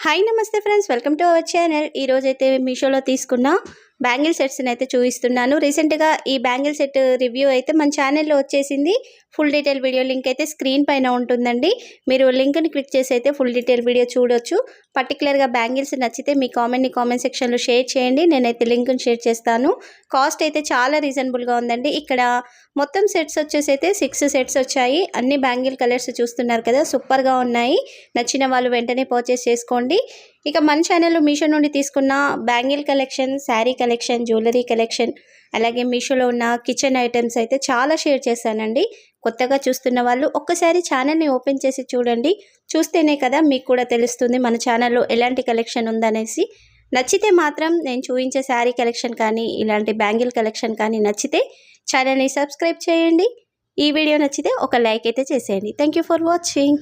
Hi నమస్తే friends, welcome to our channel. ఈరోజైతే మీషోలో తీసుకున్న బ్యాంగిల్ సెట్స్ని అయితే చూపిస్తున్నాను. రీసెంట్గా ఈ బ్యాంగిల్ సెట్ రివ్యూ అయితే మన ఛానల్లో వచ్చేసింది. ఫుల్ డీటెయిల్ వీడియో లింక్ అయితే స్క్రీన్ పైన ఉంటుందండి. మీరు లింక్ని క్లిక్ చేసి అయితే ఫుల్ డీటెయిల్ వీడియో చూడొచ్చు. పర్టికులర్గా బ్యాంగిల్స్ నచ్చితే మీ కామెంట్ సెక్షన్లో షేర్ చేయండి. నేనైతే లింక్ని షేర్ చేస్తాను. కాస్ట్ అయితే చాలా రీజనబుల్గా ఉందండి. ఇక్కడ మొత్తం సెట్స్ వచ్చేసి అయితే 6 సెట్స్ వచ్చాయి. అన్ని బ్యాంగిల్ కలర్స్ చూస్తున్నారు కదా, సూపర్గా ఉన్నాయి. నచ్చిన వాళ్ళు వెంటనే పర్చేస్ చేసుకోండి. ఇక మన ఛానల్లో మీషో నుండి తీసుకున్న bangle collection, sari collection, jewellery collection, అలాగే మీషోలో ఉన్న కిచెన్ ఐటమ్స్ అయితే చాలా షేర్ చేశానండి. కొత్తగా చూస్తున్న వాళ్ళు ఒక్కసారి ఛానల్ని ఓపెన్ చేసి చూడండి. చూస్తేనే కదా మీకు కూడా తెలుస్తుంది మన ఛానల్లో ఎలాంటి కలెక్షన్ ఉందనేసి. నచ్చితే మాత్రం నేను చూపించే శారీ కలెక్షన్ కానీ, ఇలాంటి బ్యాంగిల్ కలెక్షన్ కానీ నచ్చితే ఛానల్ని సబ్స్క్రైబ్ చేయండి. ఈ వీడియో నచ్చితే ఒక లైక్ అయితే చేసేయండి. Thank you for watching.